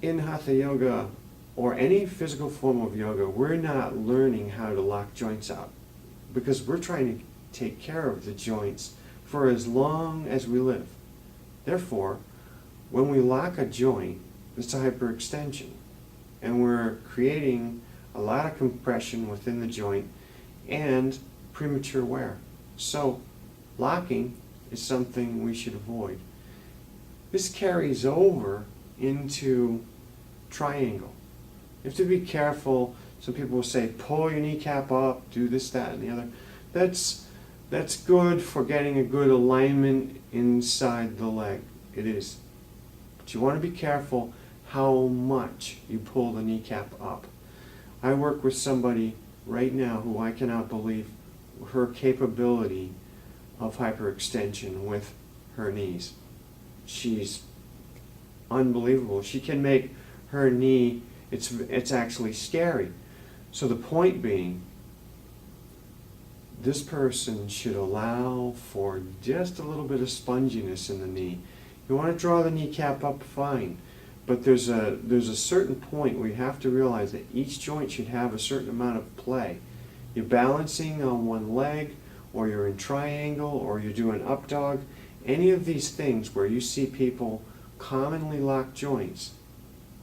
in Hatha yoga or any physical form of yoga, we're not learning how to lock joints out because we're trying to take care of the joints for as long as we live. Therefore, when we lock a joint, it's a hyperextension, and we're creating a lot of compression within the joint and premature wear. So locking is something we should avoid. This carries over into triangle. You have to be careful. Some people will say, pull your kneecap up, do this, that, and the other. That's good for getting a good alignment inside the leg. It is. But you want to be careful how much you pull the kneecap up. I work with somebody right now who I cannot believe her capability of hyperextension with her knees. She's unbelievable. She can make her knee, it's actually scary. So the point being, this person should allow for just a little bit of sponginess in the knee. You want to draw the kneecap up, fine. But there's a certain point where you have to realize that each joint should have a certain amount of play. You're balancing on one leg, or you're in triangle, or you're doing up dog. Any of these things where you see people commonly lock joints,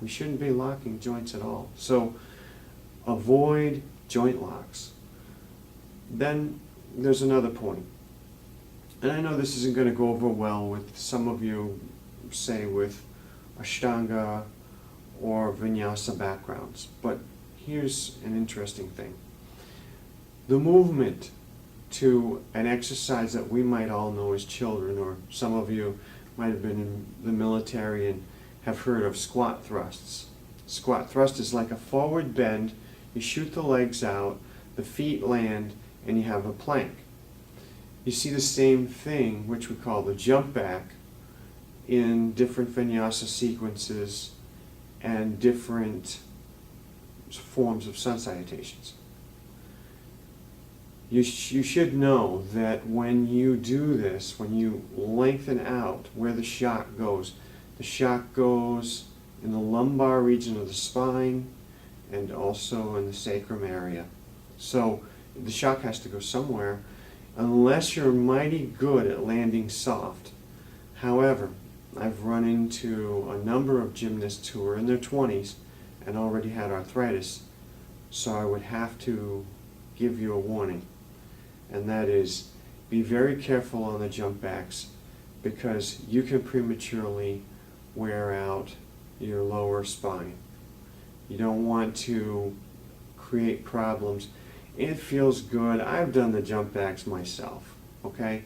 we shouldn't be locking joints at all. So avoid joint locks. Then there's another point. And I know this isn't going to go over well with some of you, say with Ashtanga or Vinyasa backgrounds, but here's an interesting thing. The movement to an exercise that we might all know as children, or some of you might have been in the military and have heard of squat thrusts. Squat thrust is like a forward bend. You shoot the legs out, the feet land, and you have a plank. You see the same thing, which we call the jump back, in different vinyasa sequences and different forms of sun salutations. You should know that when you do this, when you lengthen out where the shock goes in the lumbar region of the spine and also in the sacrum area. So the shock has to go somewhere, unless you're mighty good at landing soft. However, I've run into a number of gymnasts who are in their 20s and already had arthritis, so I would have to give you a warning. And that is, be very careful on the jump backs, because you can prematurely wear out your lower spine. You don't want to create problems. It feels good. I've done the jump backs myself, okay?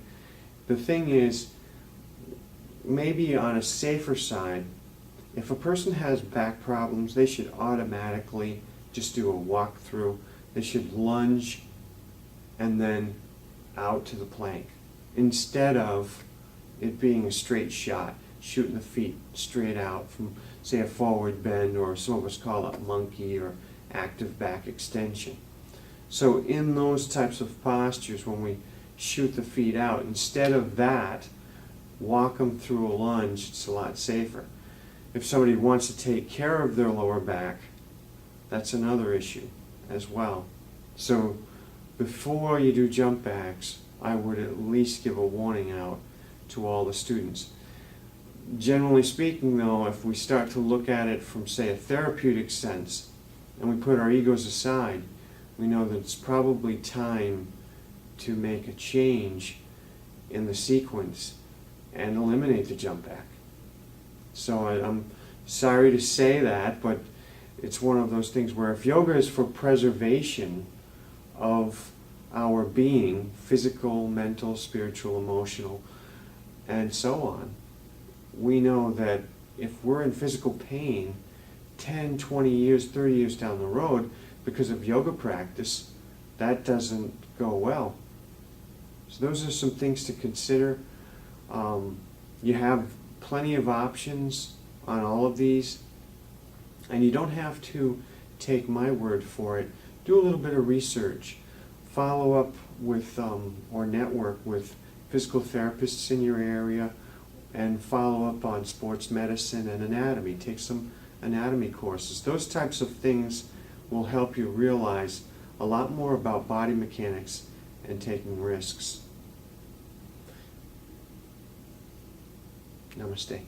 The thing is, maybe on a safer side, if a person has back problems, they should automatically just do a walkthrough. They should lunge and then out to the plank, instead of it being a straight shot, shooting the feet straight out from, say, a forward bend, or some of us call it monkey or active back extension. So in those types of postures, when we shoot the feet out, instead of that, walk them through a lunge. It's a lot safer. If somebody wants to take care of their lower back, that's another issue as well. So before you do jump backs, I would at least give a warning out to all the students. Generally speaking, though, if we start to look at it from, say, a therapeutic sense, and we put our egos aside, we know that it's probably time to make a change in the sequence and eliminate the jump back. So I'm sorry to say that, but it's one of those things where if yoga is for preservation of our being, physical, mental, spiritual, emotional, and so on, we know that if we're in physical pain 10, 20 years, 30 years down the road because of yoga practice, that doesn't go well. So those are some things to consider. You have plenty of options on all of these, and you don't have to take my word for it. Do a little bit of research. Follow up with or network with physical therapists in your area, and follow up on sports medicine and anatomy. Take some anatomy courses. Those types of things will help you realize a lot more about body mechanics and taking risks. Namaste.